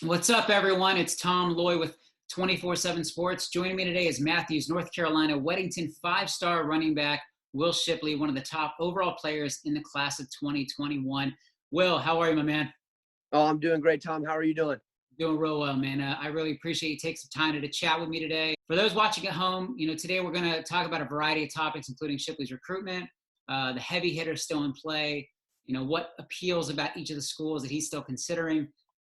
What's up, everyone? It's Tom Loy with 247Sports. Joining me today is Matthews, North Carolina, Weddington five-star running back, Will Shipley, one of the top overall players in the class of 2021. Will, how are you, my man? Oh, I'm doing great, Tom. How are you doing? Doing real well, man. I really appreciate you taking some time to chat with me today. For those watching at home, today we're going to talk about a variety of topics, including Shipley's recruitment, the heavy hitters still in play, what appeals about each of the schools that he's still considering,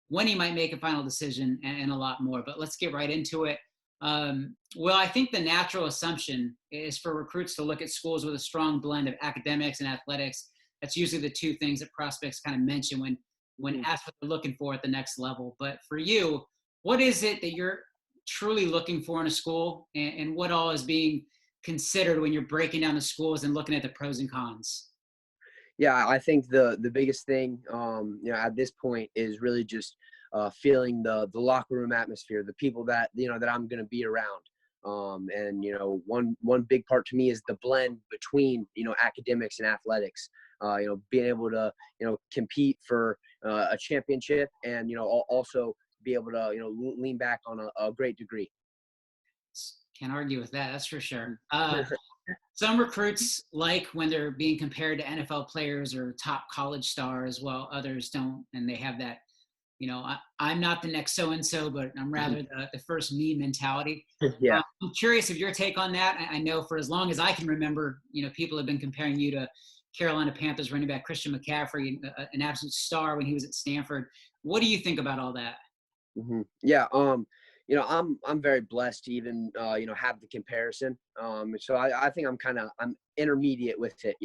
when he might make a final decision, and a lot more. But let's get right into it. Well, I think the natural assumption is for recruits to look at schools with a strong blend of academics and athletics. That's usually the two things that prospects kind of mention when asked what they're looking for at the next level. But for you, what is it that you're truly looking for in a school, and what all is being considered when you're breaking down the schools and looking at the pros and cons? Yeah, I think the biggest thing, at this point is really just feeling the locker room atmosphere, the people that that I'm going to be around. And one big part to me is the blend between academics and athletics. Being able to compete for a championship, and also be able to lean back on a great degree. Can't argue with that. That's for sure. Some recruits like when they're being compared to NFL players or top college stars, while others don't, and they have that, I'm not the next so-and-so, but I'm rather the first me mentality. Yeah. I'm curious of your take on that. I know for as long as I can remember, people have been comparing you to Carolina Panthers running back Christian McCaffrey, an absolute star when he was at Stanford. What do you think about all that? Mm-hmm. Yeah. I'm very blessed to even have the comparison. So I think I'm intermediate with it.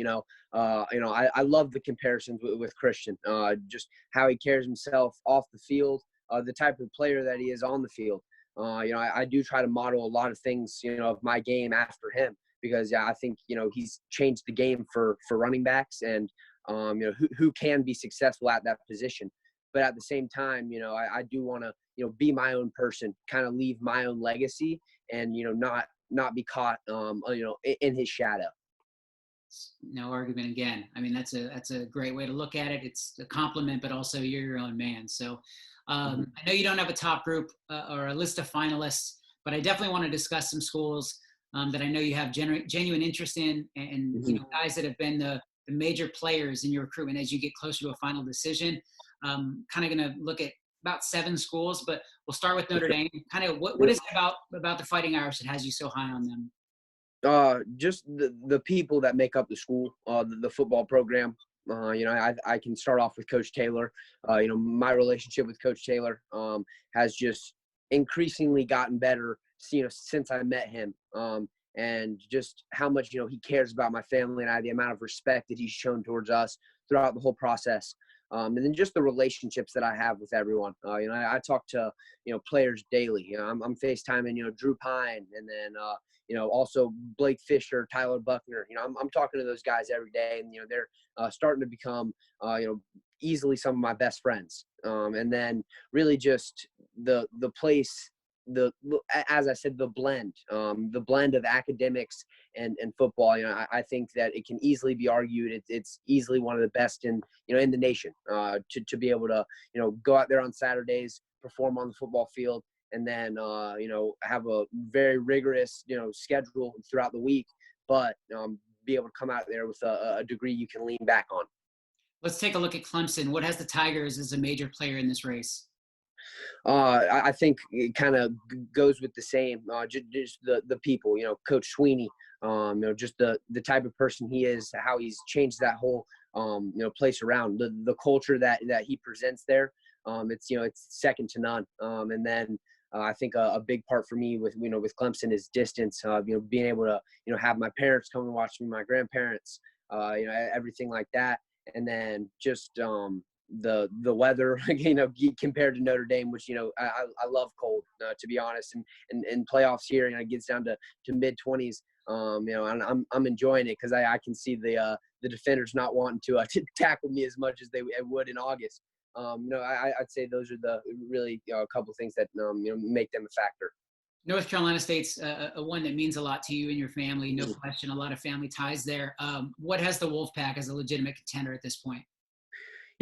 I love the comparisons with Christian. Just how he carries himself off the field, the type of player that he is on the field. I do try to model a lot of things of my game after him, because I think he's changed the game for running backs, and who can be successful at that position. But at the same time, I do want to, be my own person, kind of leave my own legacy, and, not be caught, in his shadow. No argument again. I mean, that's a great way to look at it. It's a compliment, but also you're your own man. So I know you don't have a top group or a list of finalists, but I definitely want to discuss some schools that I know you have genuine interest in, and guys that have been the major players in your recruitment as you get closer to a final decision. Kind of going to look at about 7 schools, but we'll start with Notre Dame. Kind of what is it about the Fighting Irish that has you so high on them? Just the people that make up the school, the football program. I can start off with Coach Taylor. My relationship with Coach Taylor has just increasingly gotten better, since I met him. And just how much, he cares about my family, and the amount of respect that he's shown towards us throughout the whole process. And then just the relationships that I have with everyone. I talk to, players daily. I'm FaceTiming, Drew Pine, and then, also Blake Fisher, Tyler Buckner. I'm talking to those guys every day, and, they're starting to become, easily some of my best friends. And then really just the place, as I said, the blend of academics and football. I think that it can easily be argued it's easily one of the best in the nation, to be able to go out there on Saturdays, perform on the football field, and then have a very rigorous schedule throughout the week, but be able to come out there with a degree you can lean back on. Let's take a look at Clemson. What has the Tigers as a major player in this race? I think it kind of goes with the same, just the people, Coach Sweeney, just the type of person he is, how he's changed that whole, place around, the culture that he presents there. It's second to none. And then I think a big part for me with Clemson is distance, being able to, have my parents come and watch me, my grandparents, everything like that. And then just, the weather, compared to Notre Dame, which, I love cold, to be honest, and playoffs here, it gets down to mid-20s, and I'm enjoying it, because I can see the defenders not wanting to tackle me as much as they would in August. I'd say those are the really a couple things that make them a factor. North Carolina State's a one that means a lot to you and your family, no question. A lot of family ties there. What has the Wolfpack as a legitimate contender at this point?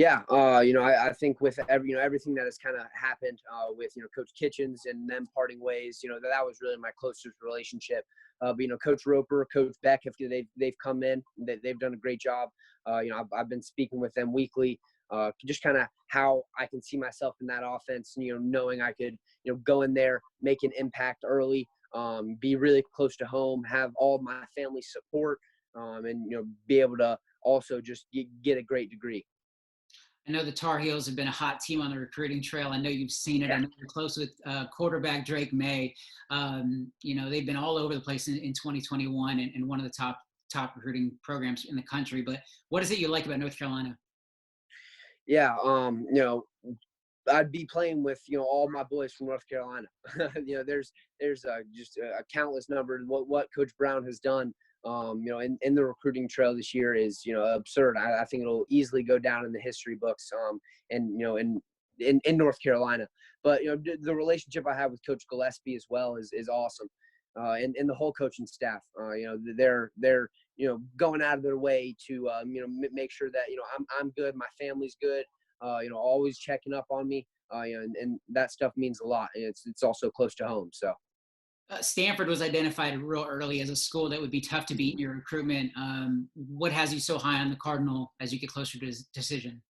Yeah, I think with everything that has kind of happened with Coach Kitchens and them parting ways, that was really my closest relationship. But Coach Roper, Coach Beck, if they've come in, they've done a great job. I've been speaking with them weekly, just kind of how I can see myself in that offense. Knowing I could go in there, make an impact early, be really close to home, have all of my family support, and be able to also just get a great degree. I know the Tar Heels have been a hot team on the recruiting trail. I know you've seen it. Yeah. I know you're close with quarterback Drake May. They've been all over the place in 2021 and one of the top recruiting programs in the country. But what is it you like about North Carolina? Yeah, I'd be playing with all my boys from North Carolina. There's just a countless number. What Coach Brown has done, in the recruiting trail this year is absurd. I think it'll easily go down in the history books. In North Carolina, but the relationship I have with Coach Gillespie as well is awesome, and the whole coaching staff. They're going out of their way to make sure that I'm good, my family's good. Always checking up on me, and that stuff means a lot. And it's also close to home. So Stanford was identified real early as a school that would be tough to beat in your recruitment. What has you so high on the Cardinal as you get closer to his decision?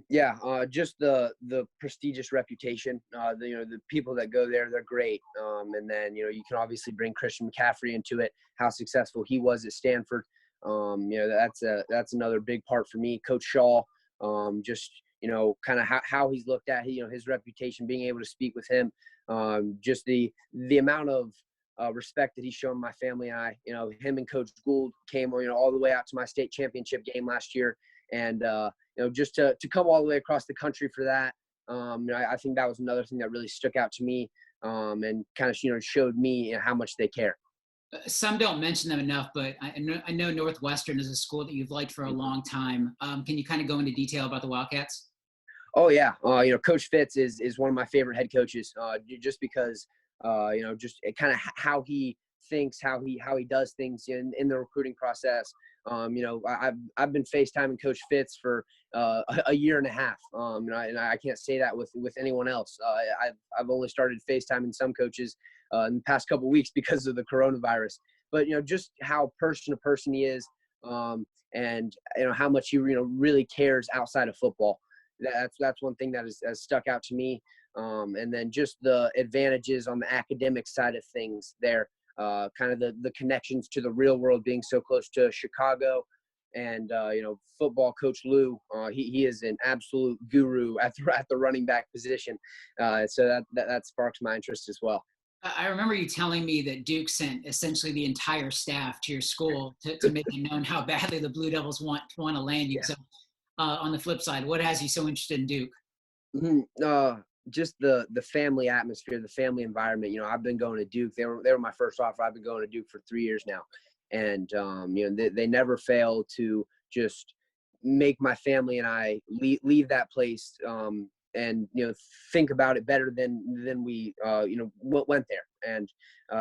Yeah, just the prestigious reputation. The people that go there, they're great. And then you can obviously bring Christian McCaffrey into it. How successful he was at Stanford. That's another big part for me. Coach Shaw. Just kind of how he's looked at, his reputation, being able to speak with him, just the amount of respect that he's shown my family and I. Him and Coach Gould came all the way out to my state championship game last year, and just to come all the way across the country for that. I think that was another thing that really stuck out to me, and kind of showed me how much they care. Some don't mention them enough, but I know Northwestern is a school that you've liked for a long time. Can you kind of go into detail about the Wildcats? Oh yeah, Coach Fitz is one of my favorite head coaches, just because just kind of how he thinks, how he does things in the recruiting process. I've been FaceTiming Coach Fitz for a year and a half, and I can't say that with anyone else. I've only started FaceTiming some coaches in the past couple of weeks because of the coronavirus. But just how person to person he is, and how much he really cares outside of football. That's one thing that has stuck out to me. And then just the advantages on the academic side of things there, kind of the connections to the real world, being so close to Chicago, and football coach Lou, he is an absolute guru at the running back position. So that sparks my interest as well. I remember you telling me that Duke sent essentially the entire staff to your school to make it known how badly the Blue Devils want to land you. Yeah. So on the flip side, what has you so interested in Duke? Just the family atmosphere, the family environment. I've been going to Duke. They were my first offer. I've been going to Duke for 3 years now, and they never fail to just make my family and I leave that place, and think about it better than we went there. And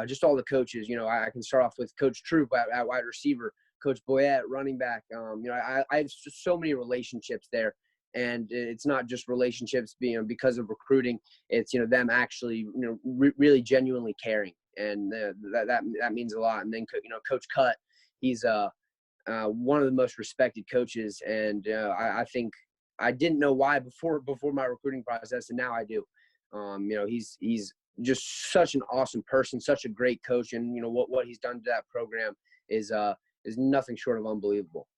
just all the coaches. I can start off with Coach Troop at wide receiver, Coach Boyette running back. I have just so many relationships there. And it's not just relationships because of recruiting. It's them actually really genuinely caring, and that means a lot. And then Coach Cutt, he's one of the most respected coaches, and I think I didn't know why before my recruiting process, and now I do. He's just such an awesome person, such a great coach, and what he's done to that program is nothing short of unbelievable.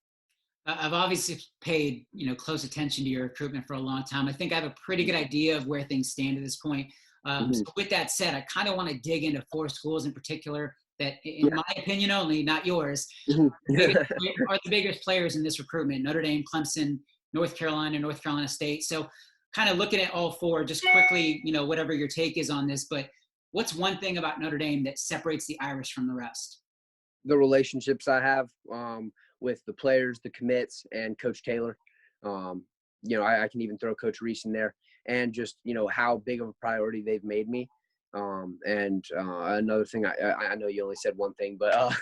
I've obviously paid, close attention to your recruitment for a long time. I think I have a pretty good idea of where things stand at this point. So with that said, I kind of want to dig into 4 schools in particular that, in my opinion only, not yours, are the biggest players in this recruitment: Notre Dame, Clemson, North Carolina State. So kind of looking at all 4, just quickly, whatever your take is on this, but what's one thing about Notre Dame that separates the Irish from the rest? The relationships I have with the players, the commits, and Coach Taylor. I can even throw Coach Reese in there, and just how big of a priority they've made me. And another thing, I know you only said one thing, but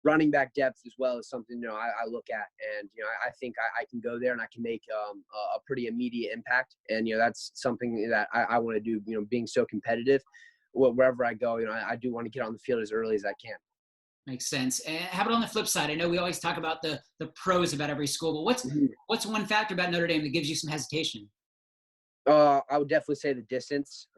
running back depth as well is something, I look at, and, I think I can go there and I can make a pretty immediate impact. And, that's something that I want to do, being so competitive wherever I go, I do want to get on the field as early as I can. Makes sense. And how about on the flip side? I know we always talk about the pros about every school, but what's one factor about Notre Dame that gives you some hesitation? I would definitely say the distance.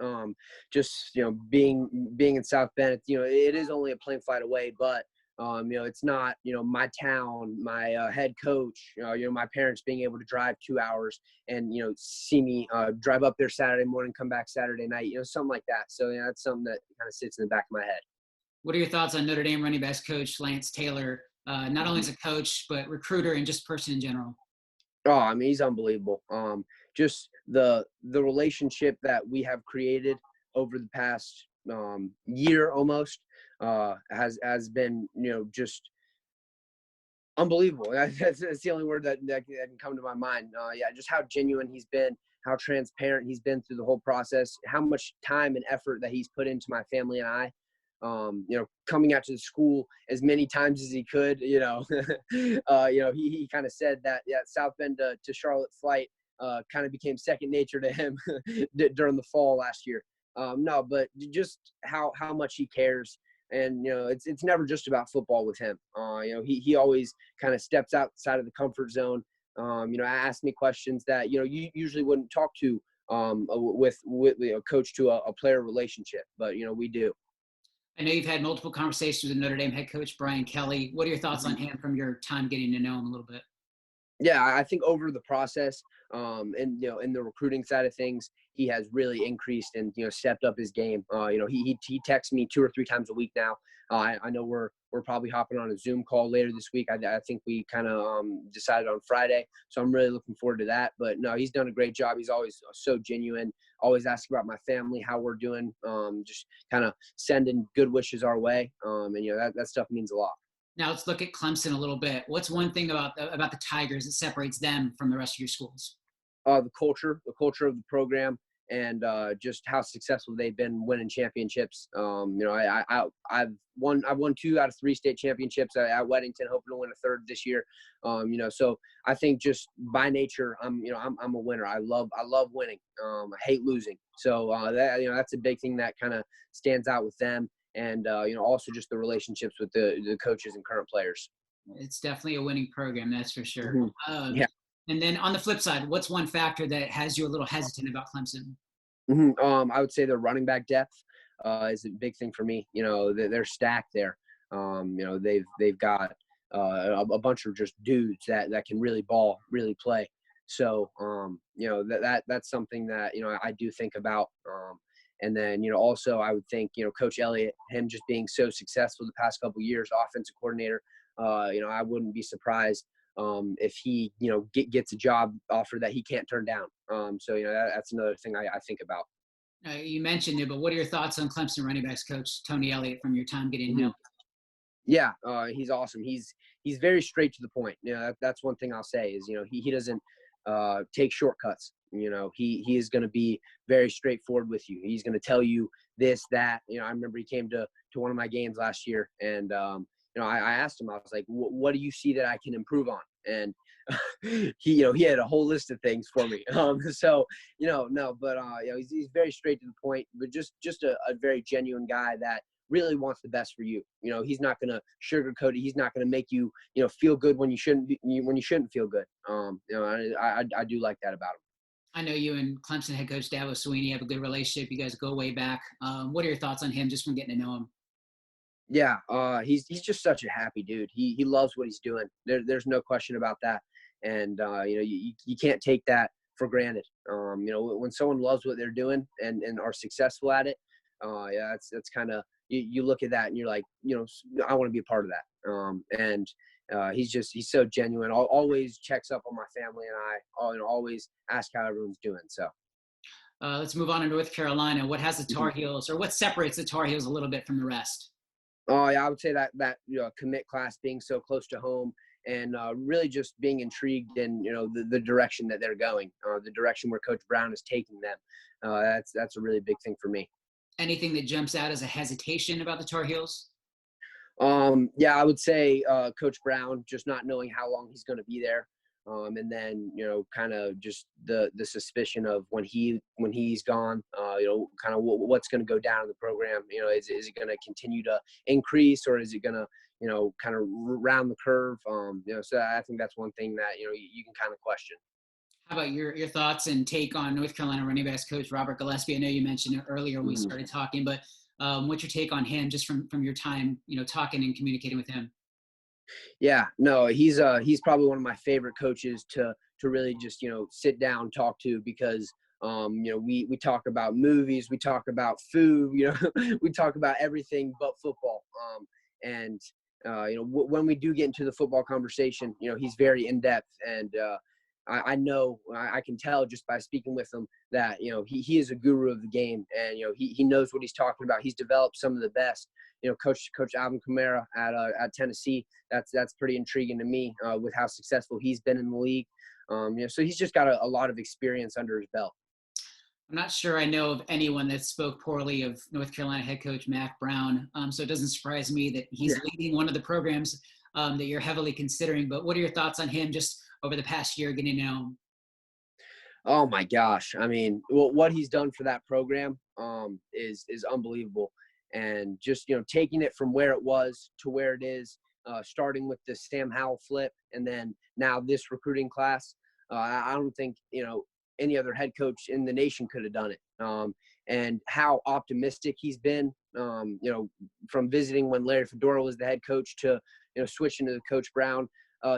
Just being in South Bend, it is only a plane flight away, but it's not my town, my head coach, my parents being able to drive 2 hours and see me drive up there Saturday morning, come back Saturday night, something like that. So that's something that kind of sits in the back of my head. What are your thoughts on Notre Dame running backs coach Lance Taylor, not only as a coach but recruiter and just person in general? Oh, I mean, he's unbelievable. Just the relationship that we have created over the past year almost has been just unbelievable. That's the only word that can come to my mind. Just how genuine he's been, how transparent he's been through the whole process, how much time and effort that he's put into my family and I. Coming out to the school as many times as he could, he kind of said that South Bend to Charlotte flight kind of became second nature to him during the fall last year. No, but just how much he cares. And, it's never just about football with him. He always kind of steps outside of the comfort zone. Asks me questions that, you usually wouldn't talk to with a coach to a player relationship, but, we do. I know you've had multiple conversations with Notre Dame head coach Brian Kelly. What are your thoughts on him from your time getting to know him a little bit? Yeah, I think over the process, and in the recruiting side of things, he has really increased and stepped up his game. He texts me 2 or 3 times a week now. I know we're probably hopping on a Zoom call later this week. I think we kind of decided on Friday, so I'm really looking forward to that. But no, he's done a great job. He's always so genuine. Always asking about my family, how we're doing. Just kind of sending good wishes our way. And that stuff means a lot. Now let's look at Clemson a little bit. What's one thing about the Tigers that separates them from the rest of your schools? The culture of the program, and just how successful they've been winning championships. I've won 2 out of 3 state championships at Weddington, hoping to win a 3rd this year. So I think just by nature, I'm a winner. I love winning. I hate losing. So that's a big thing that kind of stands out with them. And, also just the relationships with the coaches and current players. It's definitely a winning program, that's for sure. Mm-hmm. Yeah. And then on the flip side, what's one factor that has you a little hesitant about Clemson? Mm-hmm. I would say the running back depth is a big thing for me. They're stacked there. They've got a bunch of just dudes that can really really play. So, that's something that, I do think about. And then, also I would think, Coach Elliott, him just being so successful the past couple of years, offensive coordinator, I wouldn't be surprised if he, gets a job offer that he can't turn down. So, that's another thing I think about. You mentioned it, but what are your thoughts on Clemson running backs coach Tony Elliott from your time getting to know him? Yeah, he's awesome. He's very straight to the point. That's one thing I'll say is, he doesn't take shortcuts. He is going to be very straightforward with you. He's going to tell you this, that. I remember he came to one of my games last year, and I asked him, I was like, what do you see that I can improve on? And he had a whole list of things for me. He's very straight to the point, but just a very genuine guy that really wants the best for you. He's not going to sugarcoat it. He's not going to make you, feel good when you shouldn't feel good. I do like that about him. I know you and Clemson head coach Dabo Swinney have a good relationship. You guys go way back. What are your thoughts on him just from getting to know him? Yeah, he's just such a happy dude. He loves what he's doing. There's no question about that. And you can't take that for granted. When someone loves what they're doing and are successful at it, that's kind of you look at that and you're like, I want to be a part of that. He's so genuine. Always checks up on my family and I. Always ask how everyone's doing. So. Let's move on to North Carolina. What has the Tar Heels, or what separates the Tar Heels a little bit from the rest? I would say that commit class being so close to home and really just being intrigued in the direction that they're going, the direction where Coach Brown is taking them. That's a really big thing for me. Anything that jumps out as a hesitation about the Tar Heels? Yeah, I would say Coach Brown, just not knowing how long he's going to be there. And then, kind of just the suspicion of when he's gone, kind of what's going to go down in the program. Is it going to continue to increase, or is it going to, kind of round the curve? So I think that's one thing that, you can kind of question. How about your thoughts and take on North Carolina running backs coach Robert Gillespie? I know you mentioned it earlier when we Mhm. started talking, but what's your take on him just from your time, talking and communicating with him? Yeah, no, he's probably one of my favorite coaches to really just sit down, talk to, because we talk about movies, we talk about food, we talk about everything but football. And when we do get into the football conversation, he's very in depth, and I know I can tell just by speaking with him that he is a guru of the game, and he knows what he's talking about. He's developed some of the best. Coach Alvin Kamara at Tennessee. That's pretty intriguing to me with how successful he's been in the league. So he's just got a lot of experience under his belt. I'm not sure I know of anyone that spoke poorly of North Carolina head coach Mac Brown. So it doesn't surprise me that he's Yeah. leading one of the programs that you're heavily considering. But what are your thoughts on him just over the past year getting to know him? Oh my gosh! I mean, what he's done for that program is unbelievable, and just taking it from where it was to where it is, starting with the Sam Howell flip, and then now this recruiting class. I don't think any other head coach in the nation could have done it. And how optimistic he's been, from visiting when Larry Fedora was the head coach to switching to Coach Brown.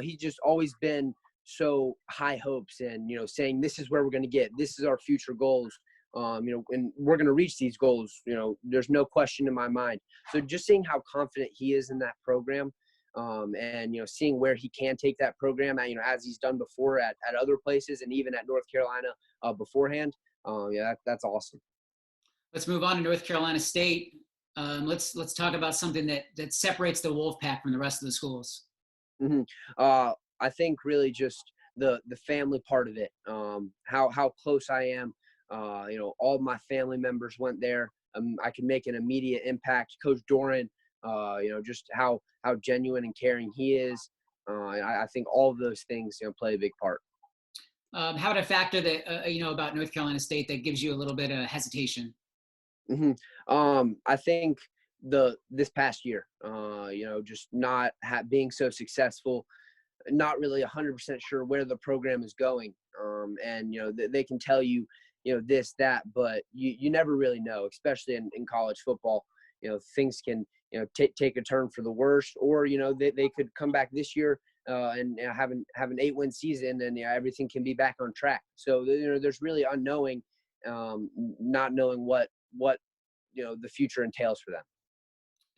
He's just always been so high hopes, and saying this is where we're going to get, this is our future goals, and we're going to reach these goals, there's no question in my mind. So just seeing how confident he is in that program, and seeing where he can take that program, as he's done before at other places, and even at North Carolina beforehand. Yeah, that's awesome. Let's move on to North Carolina State. Let's talk about something that separates the Wolfpack from the rest of the schools. hmm I think really just the family part of it. How close I am. All of my family members went there. I can make an immediate impact. Coach Doran, just how genuine and caring he is. I think all of those things play a big part. How would a factor that about North Carolina State that gives you a little bit of hesitation? hmm I think this past year, just not being so successful, not really 100% sure where the program is going. And they can tell you, this, that, but you never really know, especially in college football. Things can take a turn for the worst, or they could come back this year and have an 8-win season, and everything can be back on track. So there's really unknowing, not knowing what the future entails for them.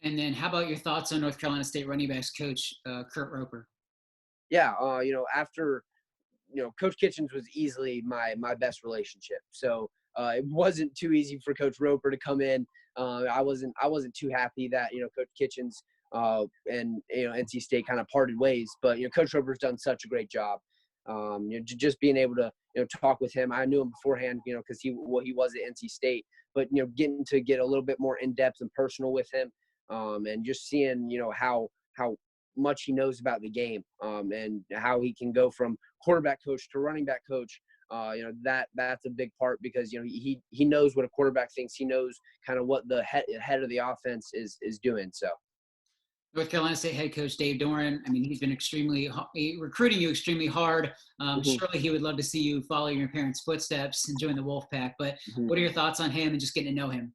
And then how about your thoughts on North Carolina State running backs coach Kurt Roper? Yeah, after Coach Kitchens was easily my best relationship. So it wasn't too easy for Coach Roper to come in. I wasn't too happy that Coach Kitchens and NC State kind of parted ways. But Coach Roper's done such a great job. Just being able to talk with him. I knew him beforehand, because he was at NC State. But getting to get a little bit more in depth and personal with him, and just seeing how much he knows about the game, and how he can go from quarterback coach to running back coach. That's a big part, because he knows what a quarterback thinks. He knows kind of what the head of the offense is doing. So North Carolina State head coach Dave Doran. I mean, he's been recruiting you extremely hard. mhm, Surely he would love to see you follow your parents' footsteps and join the Wolfpack. But mhm. what are your thoughts on him and just getting to know him?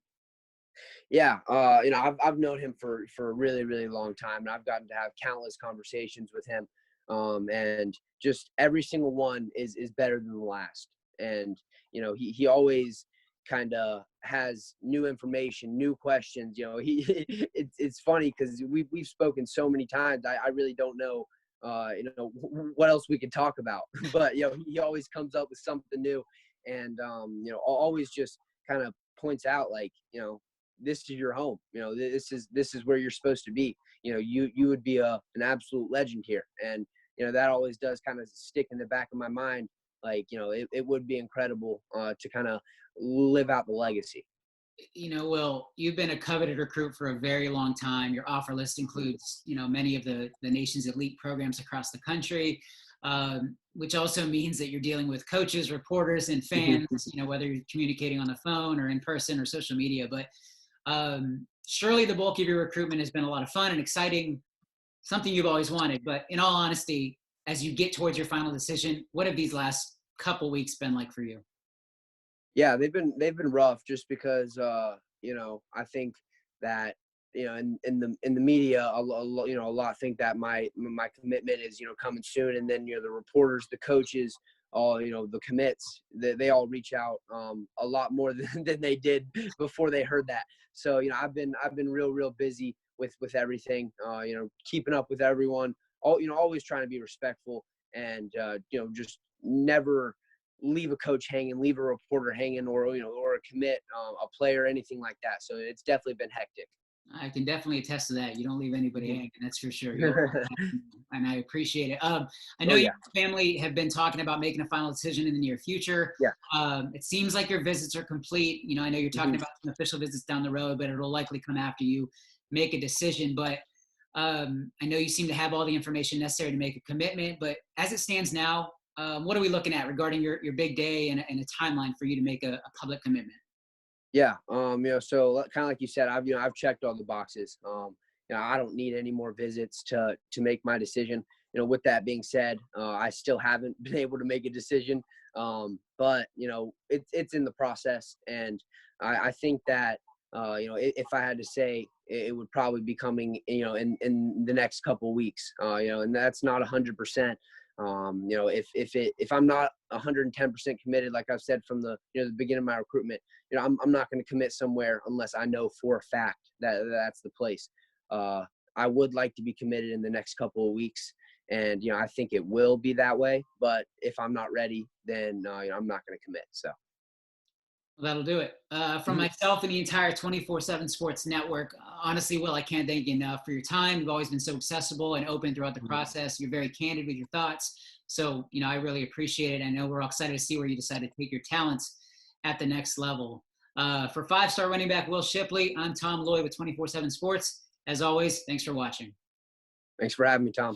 Yeah, I've known him for a really, really long time, and I've gotten to have countless conversations with him, and just every single one is better than the last. And he always kind of has new information, new questions. He it's funny because we've spoken so many times. I really don't know. What else we could talk about, but he always comes up with something new, and always just kind of points out, like, this is your home. This is where you're supposed to be. You would be an absolute legend here, and that always does kind of stick in the back of my mind. Like, it would be incredible to kind of live out the legacy. Will, you've been a coveted recruit for a very long time. Your offer list includes, many of the nation's elite programs across the country, which also means that you're dealing with coaches, reporters, and fans, whether you're communicating on the phone or in person or social media. But surely the bulk of your recruitment has been a lot of fun and exciting, something you've always wanted. But in all honesty, as you get towards your final decision, what have these last couple weeks been like for you? Yeah, they've been rough just because I think that in the media a lot think that my commitment is coming soon, and then the reporters, the coaches, all the commits, they all reach out a lot more than they did before they heard that. So I've been real busy with everything, keeping up with everyone, always trying to be respectful, and just never leave a coach hanging, leave a reporter hanging, or a commit a player, anything like that. So it's definitely been hectic. I can definitely attest to that. You don't leave anybody hanging, that's for sure. And I appreciate it. I know Oh, you yeah. and your family have been talking about making a final decision in the near future. Yeah. It seems like your visits are complete. I know you're talking about some official visits down the road, but it'll likely come after you make a decision. But I know you seem to have all the information necessary to make a commitment. But as it stands now, what are we looking at regarding your big day and a timeline for you to make a public commitment? Yeah. So kind of like you said, I've checked all the boxes. I don't need any more visits to make my decision. With that being said, I still haven't been able to make a decision. But it's in the process, and I think that if I had to say, it would probably be coming in the next couple of weeks. And that's not 100%. If I'm not 110% committed, like I've said from the the beginning of my recruitment, I'm not going to commit somewhere unless I know for a fact that that's the place. I would like to be committed in the next couple of weeks, and I think it will be that way. But if I'm not ready, then I'm not going to commit. So. Well, that'll do it. From myself and the entire 247 Sports Network, honestly, Will, I can't thank you enough for your time. You've always been so accessible and open throughout the process. You're very candid with your thoughts. So, I really appreciate it. I know we're all excited to see where you decide to take your talents at the next level. For five-star running back Will Shipley, I'm Tom Lloyd with 247 Sports. As always, thanks for watching. Thanks for having me, Tom.